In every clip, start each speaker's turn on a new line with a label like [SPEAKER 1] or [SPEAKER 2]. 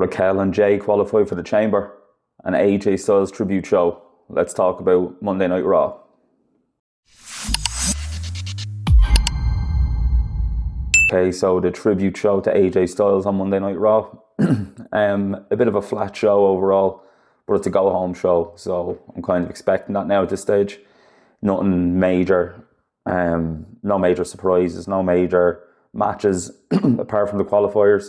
[SPEAKER 1] Raquel and Jay qualified for the Chamber, an AJ Styles tribute show. Let's talk about Monday Night Raw. Okay, so the tribute show to AJ Styles on Monday Night Raw. A bit of a flat show overall, but it's a go-home show, so I'm kind of expecting that now at this stage. Nothing major, no major surprises, no major matches apart from the qualifiers.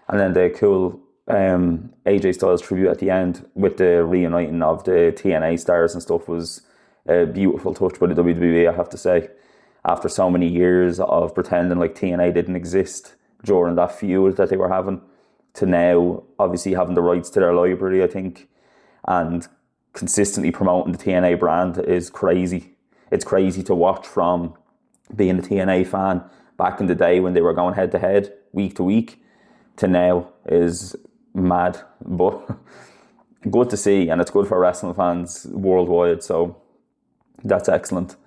[SPEAKER 1] And then the cool AJ Styles tribute at the end with the reuniting of the TNA stars and stuff was a beautiful touch by the WWE, I have to say. After so many years of pretending like TNA didn't exist during that feud that they were having, to now obviously having the rights to their library, I think, and consistently promoting the TNA brand is crazy. It's crazy to watch from being a TNA fan back in the day when they were going head to head, week to week, to now is mad, but good to see, and it's good for wrestling fans worldwide, so that's excellent.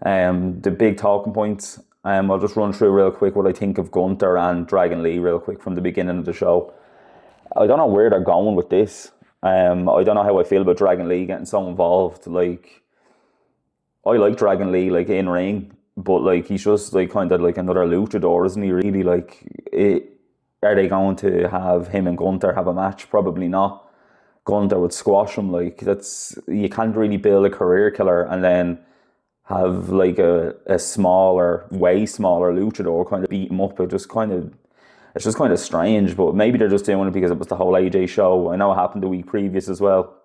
[SPEAKER 1] The big talking points, I'll just run through real quick what I think of Gunther and Dragon Lee real quick from the beginning of the show. I don't know where they're going with this. I don't know how I feel about Dragon Lee getting so involved. Like, I like Dragon Lee, like, in ring, but like he's just like kind of like another luchador, isn't he? Really, like, are they going to have him and Gunther have a match? Probably not. Gunther would squash him. Like, that's, you can't really build a career killer and then have like a smaller, way smaller luchador kind of beat him up. It's just kind of strange, but maybe they're just doing it because it was the whole AJ show. I know it happened the week previous as well.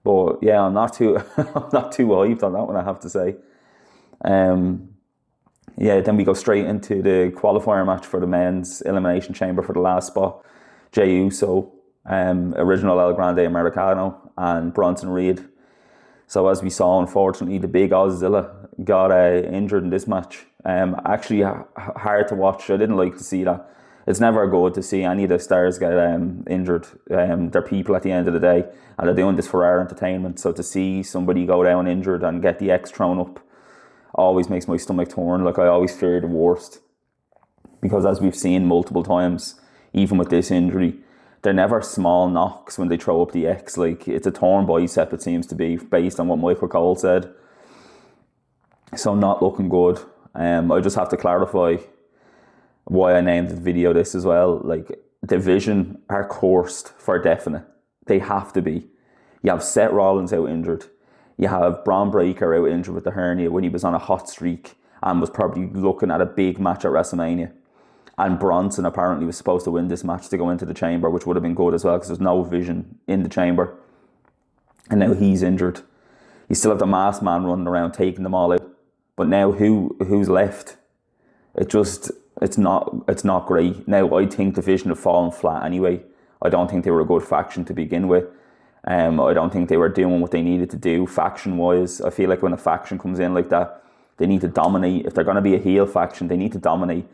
[SPEAKER 1] But yeah, I'm not too hyped on that one, I have to say. Yeah, then we go straight into the qualifier match for the men's Elimination Chamber for the last spot. Jey Uso, original El Grande Americano, and Bronson Reed. So as we saw, unfortunately, the big Auszilla got injured in this match. Actually, hard to watch. I didn't like to see that. It's never good to see any of the stars get injured. They're people at the end of the day, and they're doing this for our entertainment. So to see somebody go down injured and get the X thrown up always makes my stomach turn. Like, I always fear the worst, because as we've seen multiple times, even with this injury, they're never small knocks when they throw up the X. Like, it's a torn bicep, it seems to be, based on what Michael Cole said. So not looking good. I just have to clarify why I named the video this as well. Like, Division are coursed for definite. They have to be. You have Seth Rollins out injured. You have Bron Breakker out injured with the hernia when he was on a hot streak and was probably looking at a big match at WrestleMania. And Bronson apparently was supposed to win this match to go into the Chamber, which would have been good as well, because there's no Vision in the Chamber. And now he's injured. You still have the Masked Man running around taking them all out. But now who's left? It's not great. Now, I think the Vision have fallen flat anyway. I don't think they were a good faction to begin with. I don't think they were doing what they needed to do faction-wise. I feel like when a faction comes in like that, they need to dominate. If they're going to be a heel faction, they need to dominate.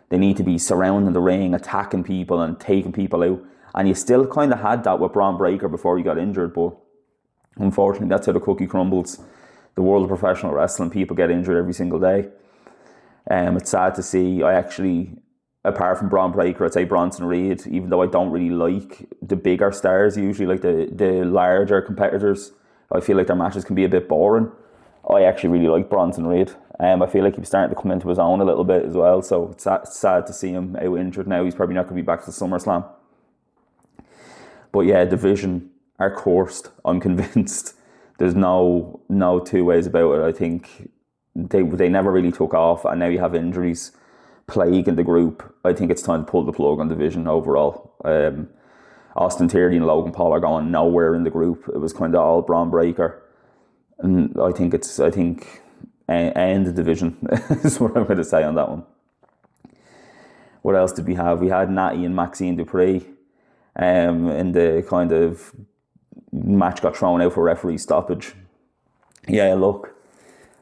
[SPEAKER 1] They need to be surrounding the ring, attacking people and taking people out. And you still kind of had that with Bron Breakker before he got injured, but unfortunately that's how the cookie crumbles. The world of professional wrestling, people get injured every single day. It's sad to see. I actually, apart from Bron Breakker, I'd say Bronson Reed, even though I don't really like the bigger stars usually, like the larger competitors. I feel like their matches can be a bit boring. I actually really like Bronson Reed. I feel like he's starting to come into his own a little bit as well, so it's sad to see him out injured now. He's probably not going to be back to SummerSlam. But yeah, Division are coursed, I'm convinced. There's no two ways about it. I think they never really took off, and now you have injuries plaguing the group. I think it's time to pull the plug on Division overall. Austin Theory and Logan Paul are going nowhere in the group. It was kind of all Bron Breakker. And I think end the Division is what I'm going to say on that one. What else did we have? We had Natty and Maxine Dupree in the kind of match got thrown out for referee stoppage. Yeah, look,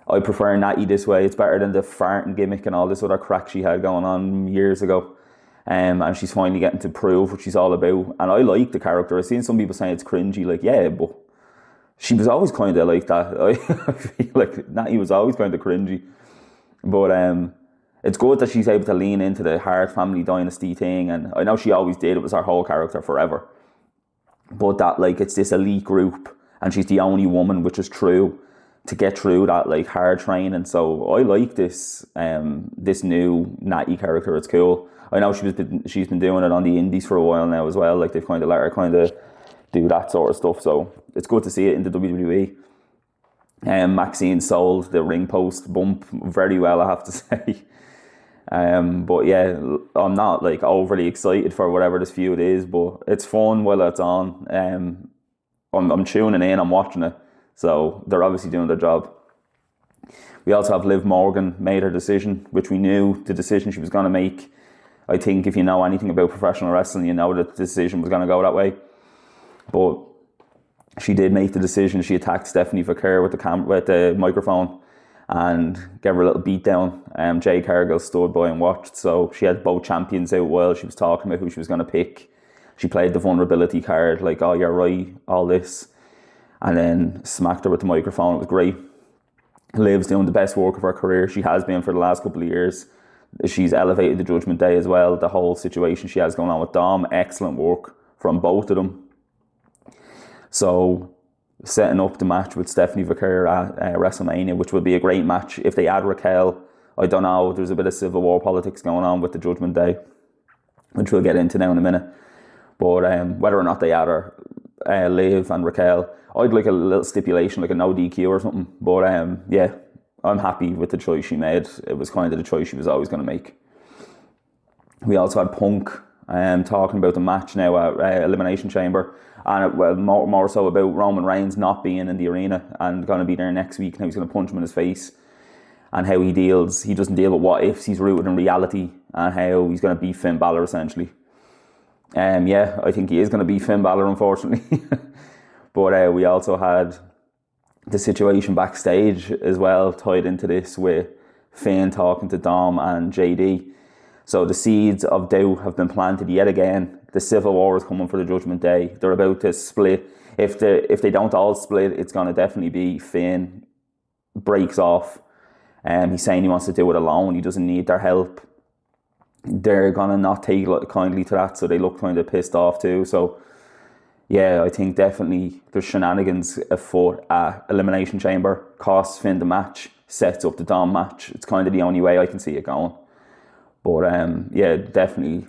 [SPEAKER 1] I prefer Natty this way. It's better than the farting gimmick and all this other crack she had going on years ago. And she's finally getting to prove what she's all about. And I like the character. I've seen some people saying it's cringy. Like, yeah, but she was always kind of like that. I feel like Natty was always kind of cringy. But it's good that she's able to lean into the Hart family dynasty thing, and I know she always did, it was her whole character forever. But that, like, it's this elite group, and she's the only woman, which is true, to get through that, like, hard training. So I like this this new Natty character. It's cool. I know she's been doing it on the indies for a while now as well. Like, they've kind of let her kind of do that sort of stuff. So it's good to see it in the WWE. Maxine sold the ring post bump very well, I have to say. But yeah, I'm not like overly excited for whatever this feud is, but it's fun while it's on. I'm tuning in, I'm watching it, so they're obviously doing their job. We also have Liv Morgan made her decision, which we knew the decision she was going to make. I think if you know anything about professional wrestling, you know that the decision was going to go that way. But she did make the decision. She attacked Stephanie Vaquer with the microphone and gave her a little beat down. Jay Cargill stood by and watched. So she had both champions out while she was talking about who she was going to pick. She played the vulnerability card, like, oh, you're right, all this. And then smacked her with the microphone. It was great. Liv's doing the best work of her career. She has been for the last couple of years. She's elevated the Judgment Day as well. The whole situation she has going on with Dom, excellent work from both of them. So setting up the match with Stephanie Vaquer at WrestleMania, which will be a great match. If they add Raquel, I don't know, there's a bit of civil war politics going on with the Judgment Day, which we'll get into now in a minute. But whether or not they add her, Liv and Raquel, I'd like a little stipulation, like a no DQ or something. But yeah, I'm happy with the choice she made. It was kind of the choice she was always going to make. We also had Punk talking about the match now at Elimination Chamber, and more so about Roman Reigns not being in the arena and going to be there next week, and how he's going to punch him in his face, and how he doesn't deal with what ifs, he's rooted in reality, and how he's going to beat Finn Balor essentially. Yeah, I think he is going to beat Finn Balor, unfortunately. But we also had the situation backstage as well tied into this, with Finn talking to Dom and JD. So the seeds of doubt have been planted yet again. The civil war is coming for the Judgment Day. They're about to split. If they don't all split, it's going to definitely be Finn breaks off. He's saying he wants to do it alone. He doesn't need their help. They're going to not take kindly to that, so they look kind of pissed off too. So yeah, I think definitely there's shenanigans afoot at Elimination Chamber. Costs Finn the match, sets up the Dom match. It's kind of the only way I can see it going. But yeah, definitely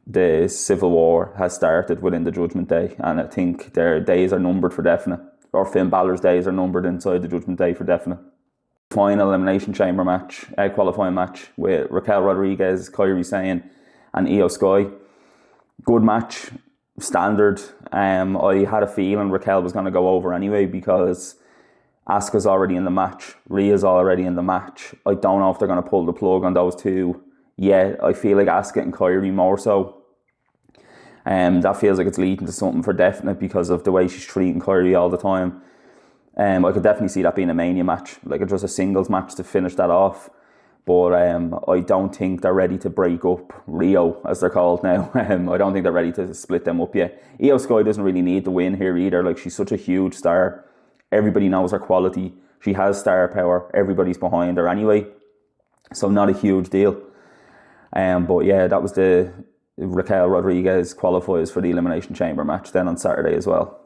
[SPEAKER 1] the civil war has started within the Judgment Day, and I think their days are numbered for definite, or Finn Balor's days are numbered inside the Judgment Day for definite. Final Elimination Chamber match, qualifying match with Raquel Rodriguez, Kairi Sane and Io Sky. Good match, standard. I had a feeling Raquel was going to go over anyway, because Asuka's already in the match, Rhea's already in the match. I don't know if they're going to pull the plug on those two. Yeah, I feel like Asuka and Kairi more so. That feels like it's leading to something for definite because of the way she's treating Kairi all the time. I could definitely see that being a Mania match, like just a singles match to finish that off. But I don't think they're ready to break up Rio, as they're called now. I don't think they're ready to split them up yet. Io Sky doesn't really need the win here either. Like, she's such a huge star. Everybody knows her quality. She has star power. Everybody's behind her anyway. So not a huge deal. But yeah, that was the Raquel Rodriguez qualifiers for the Elimination Chamber match then on Saturday as well.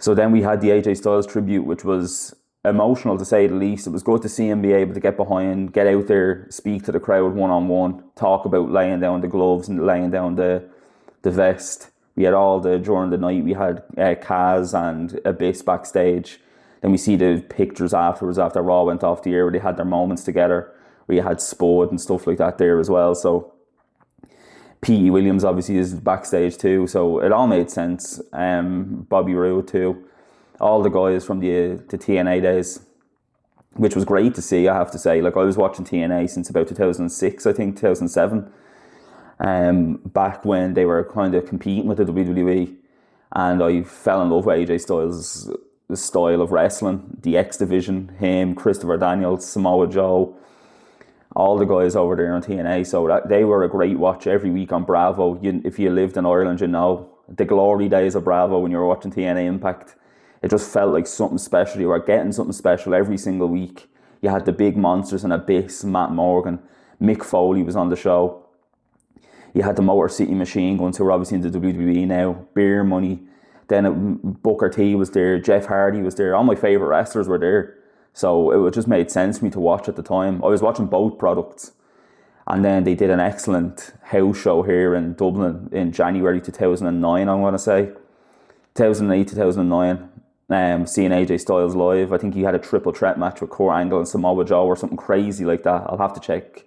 [SPEAKER 1] So then we had the AJ Styles tribute, which was emotional to say the least. It was good to see him be able to get behind, get out there, speak to the crowd one-on-one, talk about laying down the gloves and laying down the vest. We had during the night, we had Kaz and Abyss backstage. Then we see the pictures afterwards, after Raw went off the air, where they had their moments together. We had Spud and stuff like that there as well. So P.E. Williams obviously is backstage too, so it all made sense. Bobby Roode too. All the guys from the TNA days, which was great to see, I have to say. Like, I was watching TNA since about 2006, I think, 2007. Back when they were kind of competing with the WWE. And I fell in love with AJ Styles' style of wrestling. The X Division, him, Christopher Daniels, Samoa Joe, all the guys over there on TNA. So they were a great watch every week on Bravo. If you lived in Ireland, you know the glory days of Bravo when you were watching TNA Impact. It just felt like something special. You were getting something special every single week. You had the big monsters in Abyss, Matt Morgan, Mick Foley was on the show. You had the Motor City Machine Guns, who are obviously in the WWE now, Beer Money. Then Booker T was there, Jeff Hardy was there. All my favourite wrestlers were there. So it just made sense for me to watch at the time. I was watching both products. And then they did an excellent house show here in Dublin in January 2009, I want to say. 2008, 2009. Seeing AJ Styles live. I think he had a triple threat match with Kurt Angle and Samoa Joe or something crazy like that. I'll have to check.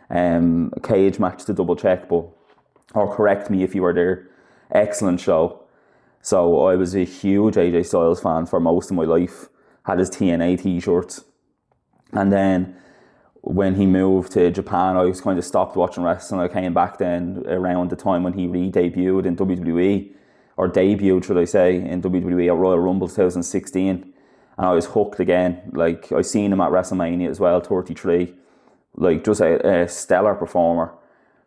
[SPEAKER 1] A cage match to double check, or correct me if you were there. Excellent show. So I was a huge AJ Styles fan for most of my life. Had his TNA t-shirts. And then when he moved to Japan, I was kind of stopped watching wrestling. I came back then around the time when he re-debuted in WWE, or debuted, should I say, in WWE at Royal Rumble 2016. And I was hooked again. Like, I seen him at WrestleMania as well, 33. Like, just a stellar performer.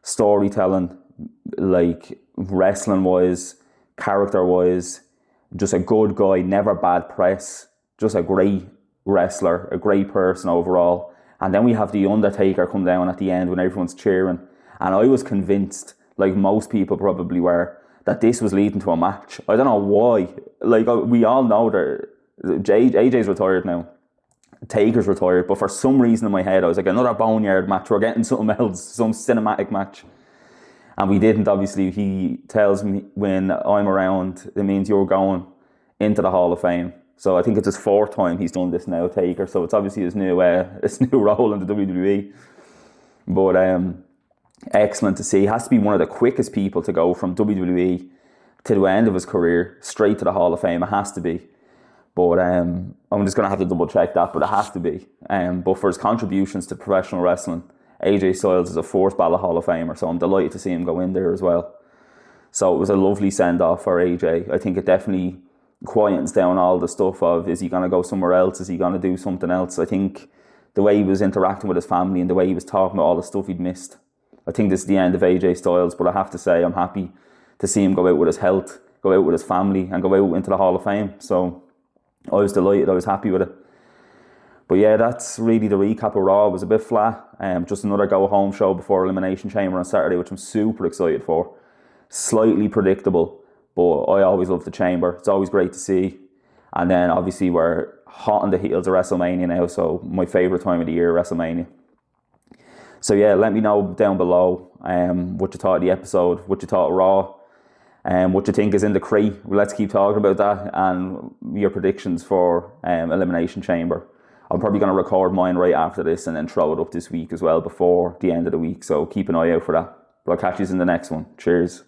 [SPEAKER 1] Storytelling, like, wrestling-wise, character-wise, just a good guy, never bad press. Just a great wrestler, a great person overall. And then we have the Undertaker come down at the end when everyone's cheering. And I was convinced, like most people probably were, that this was leading to a match. I don't know why. Like, we all know that AJ's retired now. Taker's retired. But for some reason in my head, I was like, another boneyard match. We're getting something else, some cinematic match. And we didn't, obviously. He tells me when I'm around, it means you're going into the Hall of Fame. So I think it's his fourth time he's done this now, Taker. So it's obviously his new role in the WWE. But excellent to see. He has to be one of the quickest people to go from WWE to the end of his career, straight to the Hall of Fame. It has to be. But I'm just going to have to double check that, but it has to be. But for his contributions to professional wrestling, AJ Styles is a fourth ballot Hall of Famer, so I'm delighted to see him go in there as well. So it was a lovely send-off for AJ. I think it definitely quietens down all the stuff of, is he going to go somewhere else? Is he going to do something else? I think the way he was interacting with his family and the way he was talking about all the stuff he'd missed, I think this is the end of AJ Styles, but I have to say I'm happy to see him go out with his health, go out with his family, and go out into the Hall of Fame. So I was delighted, I was happy with it. But yeah, that's really the recap of Raw. It was a bit flat. Just another go-home show before Elimination Chamber on Saturday, which I'm super excited for. Slightly predictable, but I always love the Chamber. It's always great to see. And then obviously we're hot on the heels of WrestleMania now, so my favourite time of the year, WrestleMania. So yeah, let me know down below what you thought of the episode, what you thought of Raw, what you think is in the crate. Let's keep talking about that, and your predictions for Elimination Chamber. I'm probably going to record mine right after this and then throw it up this week as well before the end of the week, so keep an eye out for that. But I'll catch you in the next one. Cheers.